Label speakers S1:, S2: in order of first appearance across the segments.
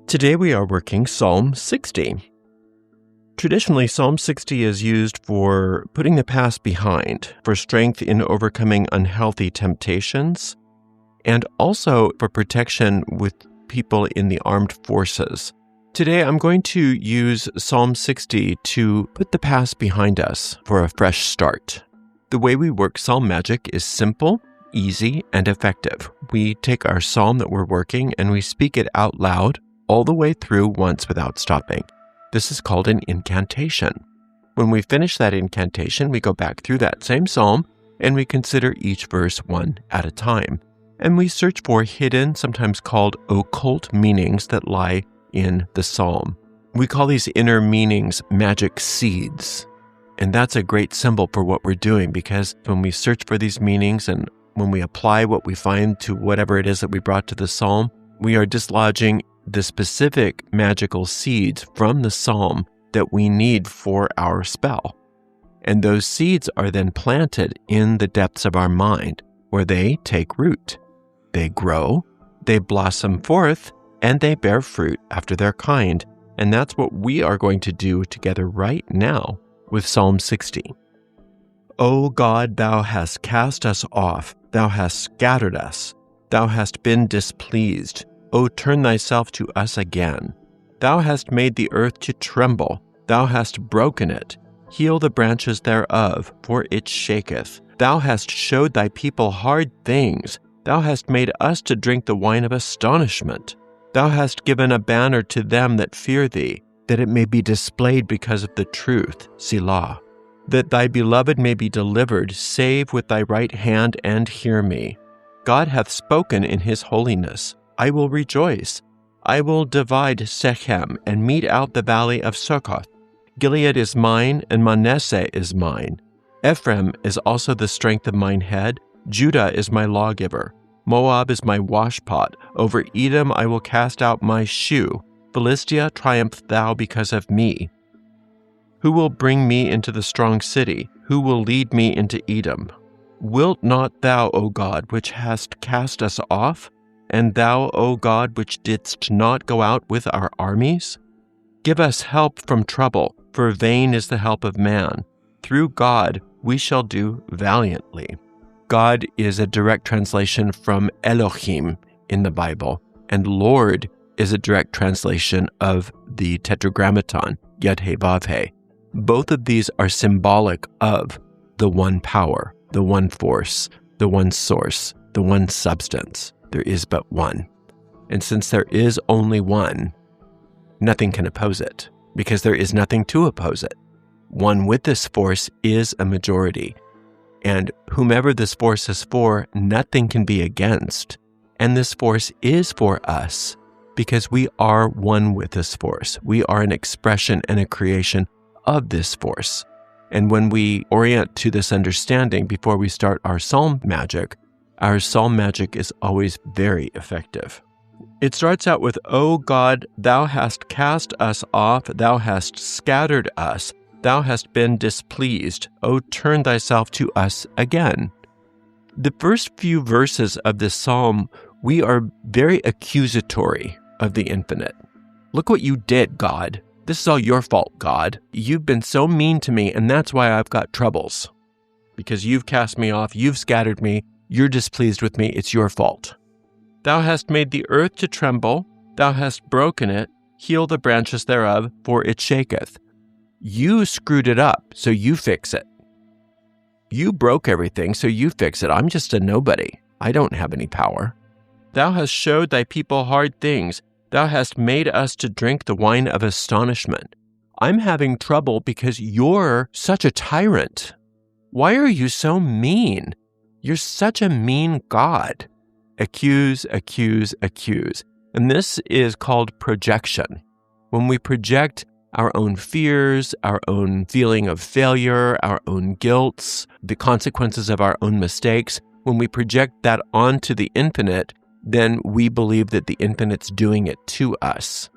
S1: Today we are working Psalm 60. Traditionally, Psalm 60 is used for putting the past behind, for strength in overcoming unhealthy temptations, and also for protection with people in the armed forces. Today I'm going to use Psalm 60 to put the past behind us for a fresh start. The way we work Psalm magic is simple, easy, and effective. We take our psalm that we're working and we speak it out loud all the way through once without stopping. This is called an incantation. When we finish that incantation, we go back through that same psalm and we consider each verse one at a time. And we search for hidden, sometimes called occult meanings that lie in the psalm. We call these inner meanings magic seeds. And that's a great symbol for what we're doing, because when we search for these meanings and when we apply what we find to whatever it is that we brought to the psalm, we are dislodging the specific magical seeds from the psalm that we need for our spell. And those seeds are then planted in the depths of our mind, where they take root. They grow, they blossom forth, and they bear fruit after their kind. And that's what we are going to do together right now with Psalm 60. O God, thou hast cast us off, thou hast scattered us, thou hast been displeased. O turn thyself to us again. Thou hast made the earth to tremble, thou hast broken it. Heal the branches thereof, for it shaketh. Thou hast showed thy people hard things, thou hast made us to drink the wine of astonishment. Thou hast given a banner to them that fear thee, that it may be displayed because of the truth, Selah. That thy beloved may be delivered, save with thy right hand and hear me. God hath spoken in his holiness. I will rejoice. I will divide Shechem and mete out the valley of Succoth. Gilead is mine, and Manasseh is mine. Ephraim is also the strength of mine head. Judah is my lawgiver. Moab is my washpot. Over Edom I will cast out my shoe. Philistia, triumph thou because of me. Who will bring me into the strong city? Who will lead me into Edom? Wilt not thou, O God, which hast cast us off? And thou, O God, which didst not go out with our armies? Give us help from trouble, for vain is the help of man. Through God we shall do valiantly. God is a direct translation from Elohim in the Bible, and Lord is a direct translation of the Tetragrammaton, Yud-He-Vav-He. Both of these are symbolic of the one power, the one force, the one source, the one substance. There is but one. And since there is only one, nothing can oppose it, because there is nothing to oppose it. One with this force is a majority. And whomever this force is for, nothing can be against. And this force is for us, because we are one with this force. We are an expression and a creation of this force. And when we orient to this understanding before we start our psalm magic is always very effective. It starts out with, O God, thou hast cast us off, thou hast scattered us, thou hast been displeased, O turn thyself to us again. The first few verses of this psalm, we are very accusatory of the infinite. Look what you did, God. This is all your fault, God. You've been so mean to me, and that's why I've got troubles. Because you've cast me off, you've scattered me, you're displeased with me, it's your fault. Thou hast made the earth to tremble, thou hast broken it, heal the branches thereof, for it shaketh. You screwed it up, so you fix it. You broke everything, so you fix it. I'm just a nobody. I don't have any power. Thou hast showed thy people hard things. Thou hast made us to drink the wine of astonishment. I'm having trouble because you're such a tyrant. Why are you so mean? You're such a mean God. Accuse, accuse, accuse. And this is called projection. When we project our own fears, our own feeling of failure, our own guilts, the consequences of our own mistakes, when we project that onto the infinite, then we believe that the infinite's doing it to us.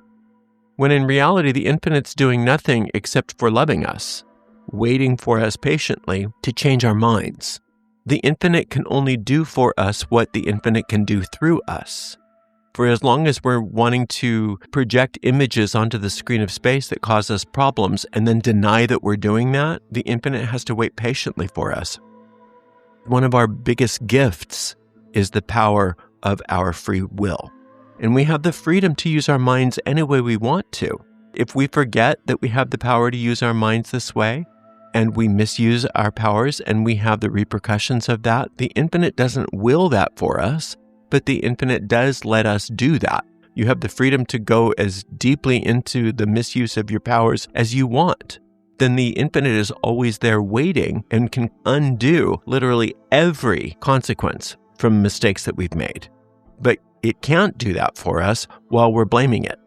S1: When in reality, the infinite's doing nothing except for loving us, waiting for us patiently to change our minds. The infinite can only do for us what the infinite can do through us. For as long as we're wanting to project images onto the screen of space that cause us problems and then deny that we're doing that, the infinite has to wait patiently for us. One of our biggest gifts is the power of our free will. And we have the freedom to use our minds any way we want to. If we forget that we have the power to use our minds this way, and we misuse our powers and we have the repercussions of that, the infinite doesn't will that for us, but the infinite does let us do that. You have the freedom to go as deeply into the misuse of your powers as you want. Then the infinite is always there waiting and can undo literally every consequence from mistakes that we've made. But it can't do that for us while we're blaming it,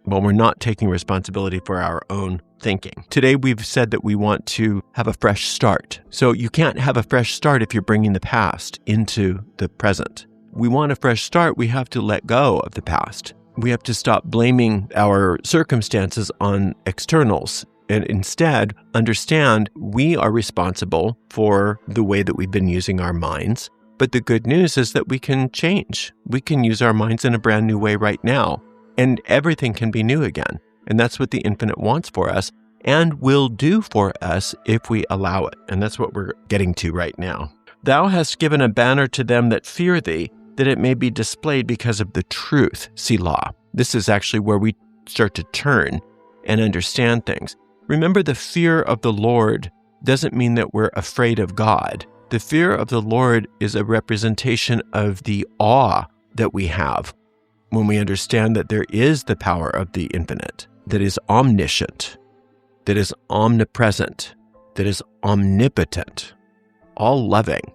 S1: while we're not taking responsibility for our own thinking. Today, we've said that we want to have a fresh start. So you can't have a fresh start if you're bringing the past into the present. We want a fresh start, we have to let go of the past. We have to stop blaming our circumstances on externals and instead understand we are responsible for the way that we've been using our minds. But the good news is that we can change. We can use our minds in a brand new way right now, and everything can be new again. And that's what the infinite wants for us and will do for us if we allow it. And that's what we're getting to right now. Thou hast given a banner to them that fear thee, that it may be displayed because of the truth, Selah. This is actually where we start to turn and understand things. Remember, the fear of the Lord doesn't mean that we're afraid of God. The fear of the Lord is a representation of the awe that we have when we understand that there is the power of the infinite, that is omniscient, that is omnipresent, that is omnipotent, all-loving,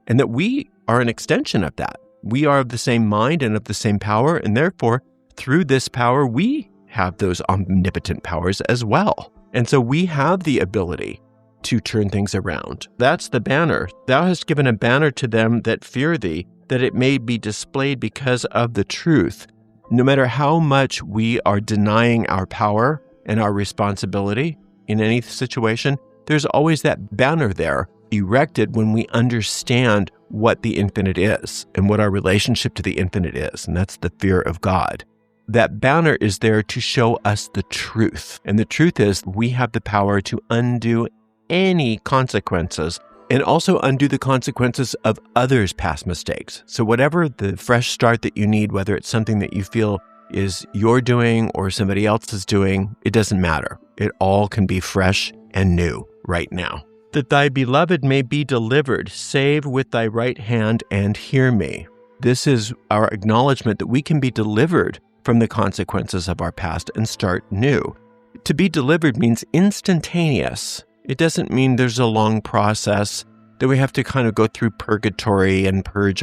S1: and that we are an extension of that. We are of the same mind and of the same power, and therefore, through this power, we have those omnipotent powers as well. And so we have the ability to turn things around. That's the banner. Thou hast given a banner to them that fear thee, that it may be displayed because of the truth. No matter how much we are denying our power and our responsibility in any situation, there's always that banner there erected when we understand what the infinite is and what our relationship to the infinite is, and that's the fear of God. That banner is there to show us the truth, and the truth is we have the power to undo any consequences and also undo the consequences of others' past mistakes. So whatever the fresh start that you need, whether it's something that you feel is you're doing or somebody else is doing, it doesn't matter. It all can be fresh and new right now. That thy beloved may be delivered, save with thy right hand and hear me. This is our acknowledgement that we can be delivered from the consequences of our past and start new. To be delivered means instantaneous. It doesn't mean there's a long process that we have to kind of go through purgatory and purge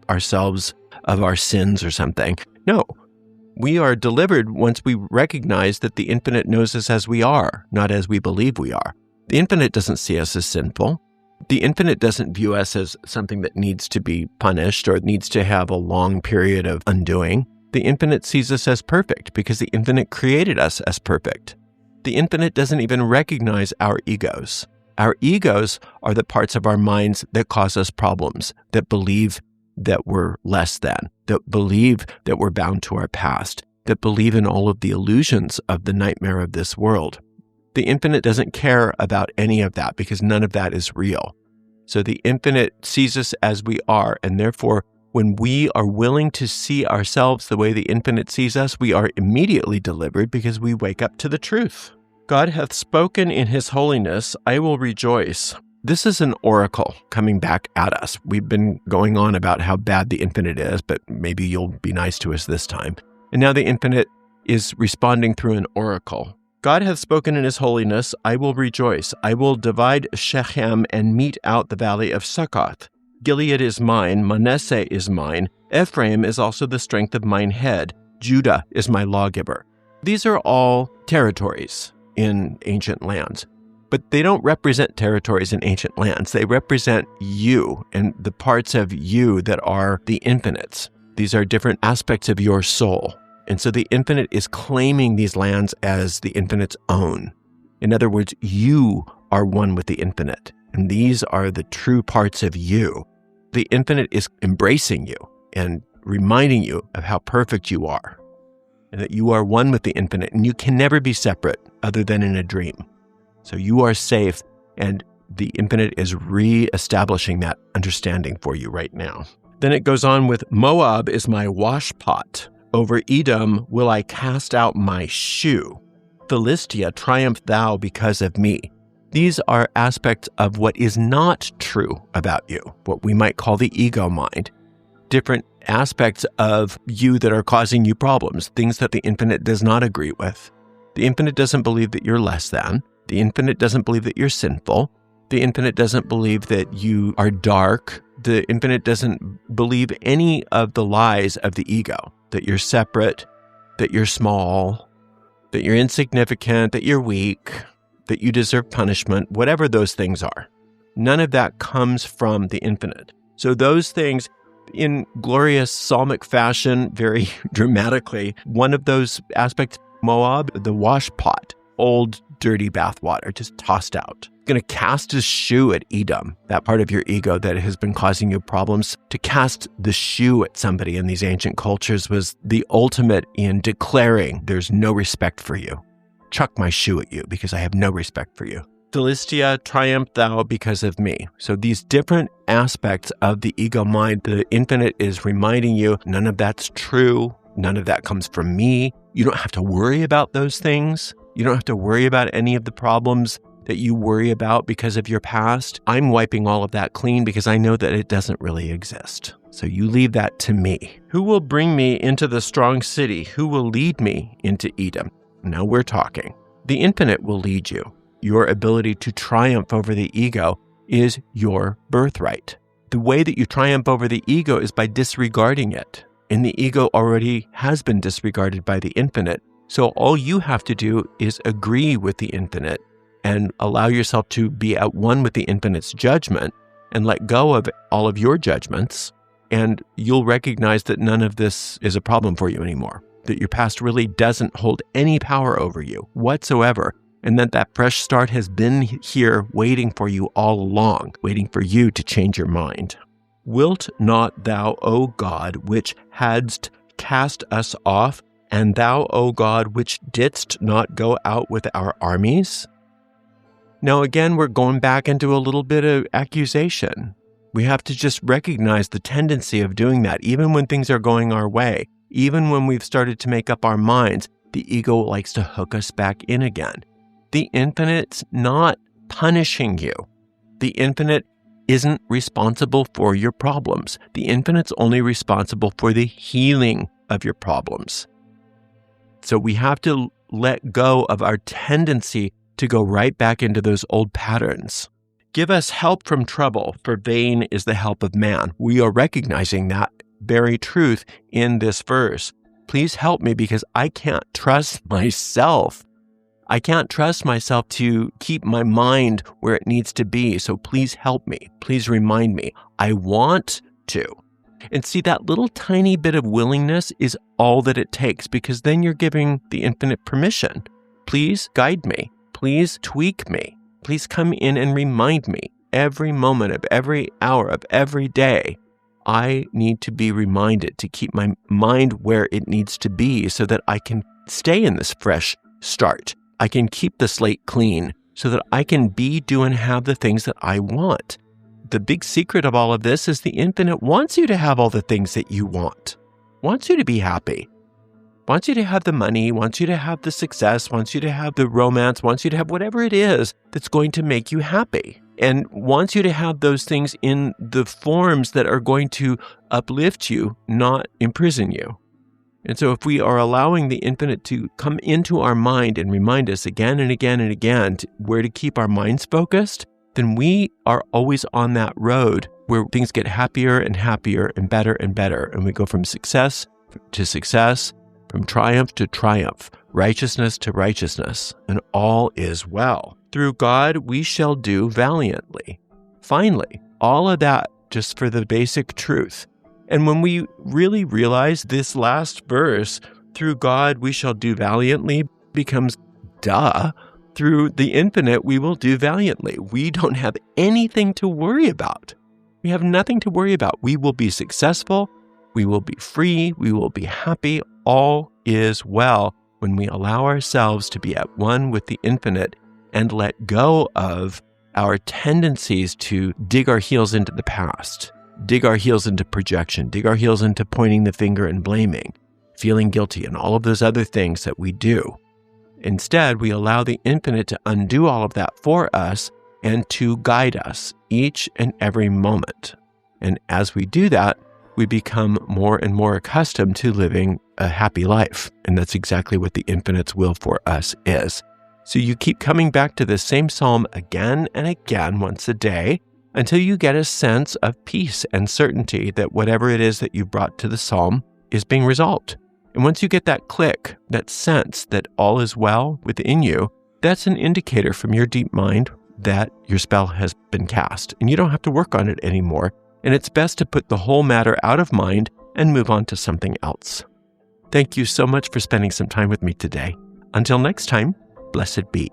S1: ourselves of our sins or something. No, we are delivered once we recognize that the infinite knows us as we are, not as we believe we are. The infinite doesn't see us as sinful. The infinite doesn't view us as something that needs to be punished or needs to have a long period of undoing. The infinite sees us as perfect because the infinite created us as perfect. The infinite doesn't even recognize our egos. Our egos are the parts of our minds that cause us problems, that believe that we're less than, that believe that we're bound to our past, that believe in all of the illusions of the nightmare of this world. The infinite doesn't care about any of that because none of that is real. So the infinite sees us as we are, and therefore, when we are willing to see ourselves the way the infinite sees us, we are immediately delivered because we wake up to the truth. God hath spoken in his holiness, I will rejoice. This is an oracle coming back at us. We've been going on about how bad the infinite is, but maybe you'll be nice to us this time. And now the infinite is responding through an oracle. God hath spoken in his holiness, I will rejoice. I will divide Shechem and mete out the valley of Succoth. Gilead is mine, Manasseh is mine, Ephraim is also the strength of mine head, Judah is my lawgiver. These are all territories in ancient lands, but they don't represent territories in ancient lands. They represent you and the parts of you that are the infinites. These are different aspects of your soul. And so the infinite is claiming these lands as the infinite's own. In other words, you are one with the infinite, and these are the true parts of you. The infinite is embracing you and reminding you of how perfect you are and that you are one with the infinite and you can never be separate other than in a dream. So you are safe, and the infinite is re-establishing that understanding for you right now. Then it goes on with, Moab is my washpot. Over Edom will I cast out my shoe. Philistia, triumph thou because of me. These are aspects of what is not true about you, what we might call the ego mind. Different aspects of you that are causing you problems, things that the infinite does not agree with. The infinite doesn't believe that you're less than. The infinite doesn't believe that you're sinful. The infinite doesn't believe that you are dark. The infinite doesn't believe any of the lies of the ego, that you're separate, that you're small, that you're insignificant, that you're weak, that you deserve punishment, whatever those things are. None of that comes from the infinite. So those things, in glorious psalmic fashion, very dramatically, one of those aspects, Moab, the washpot, old dirty bathwater, just tossed out. Going to cast his shoe at Edom, that part of your ego that has been causing you problems. To cast the shoe at somebody in these ancient cultures was the ultimate in declaring there's no respect for you. Chuck my shoe at you because I have no respect for you. Philistia, triumph thou because of me. So these different aspects of the ego mind, the infinite is reminding you, none of that's true. None of that comes from me. You don't have to worry about those things. You don't have to worry about any of the problems that you worry about because of your past. I'm wiping all of that clean because I know that it doesn't really exist. So you leave that to me. Who will bring me into the strong city? Who will lead me into Edom? Now we're talking. The infinite will lead you. Your ability to triumph over the ego is your birthright. The way that you triumph over the ego is by disregarding it. And the ego already has been disregarded by the infinite. So all you have to do is agree with the infinite and allow yourself to be at one with the infinite's judgment and let go of all of your judgments. And you'll recognize that none of this is a problem for you anymore, that your past really doesn't hold any power over you whatsoever, and that fresh start has been here waiting for you all along, waiting for you to change your mind. Wilt not thou, O God, which hadst cast us off, and thou, O God, which didst not go out with our armies? Now again, we're going back into a little bit of accusation. We have to just recognize the tendency of doing that, even when things are going our way, even when we've started to make up our minds, the ego likes to hook us back in again. The infinite's not punishing you. The infinite isn't responsible for your problems. The infinite's only responsible for the healing of your problems. So we have to let go of our tendency to go right back into those old patterns. Give us help from trouble, for vain is the help of man. We are recognizing that very truth in this verse. Please help me because I can't trust myself. I can't trust myself to keep my mind where it needs to be. So please help me. Please remind me. I want to. And see, that little tiny bit of willingness is all that it takes, because then you're giving the infinite permission. Please guide me. Please tweak me. Please come in and remind me every moment of every hour of every day. I need to be reminded to keep my mind where it needs to be so that I can stay in this fresh start. I can keep the slate clean so that I can be, do, and have the things that I want. The big secret of all of this is the infinite wants you to have all the things that you want, wants you to be happy, wants you to have the money, wants you to have the success, wants you to have the romance, wants you to have whatever it is that's going to make you happy, and wants you to have those things in the forms that are going to uplift you, not imprison you. And so if we are allowing the infinite to come into our mind and remind us again and again and again where to keep our minds focused, then we are always on that road where things get happier and happier and better, and we go from success to success, from triumph to triumph, righteousness to righteousness, and all is well. Through God we shall do valiantly. Finally, all of that just for the basic truth. And when we really realize this last verse, through God we shall do valiantly, becomes duh. Through the infinite we will do valiantly. We don't have anything to worry about. We have nothing to worry about. We will be successful. We will be free. We will be happy. All is well when we allow ourselves to be at one with the infinite and let go of our tendencies to dig our heels into the past, dig our heels into projection, dig our heels into pointing the finger and blaming, feeling guilty, and all of those other things that we do. Instead, we allow the infinite to undo all of that for us and to guide us each and every moment. And as we do that, we become more and more accustomed to living a happy life. And that's exactly what the infinite's will for us is. So you keep coming back to the same psalm again and again once a day until you get a sense of peace and certainty that whatever it is that you brought to the psalm is being resolved. And once you get that click, that sense that all is well within you, that's an indicator from your deep mind that your spell has been cast and you don't have to work on it anymore. And it's best to put the whole matter out of mind and move on to something else. Thank you so much for spending some time with me today. Until next time, blessed be.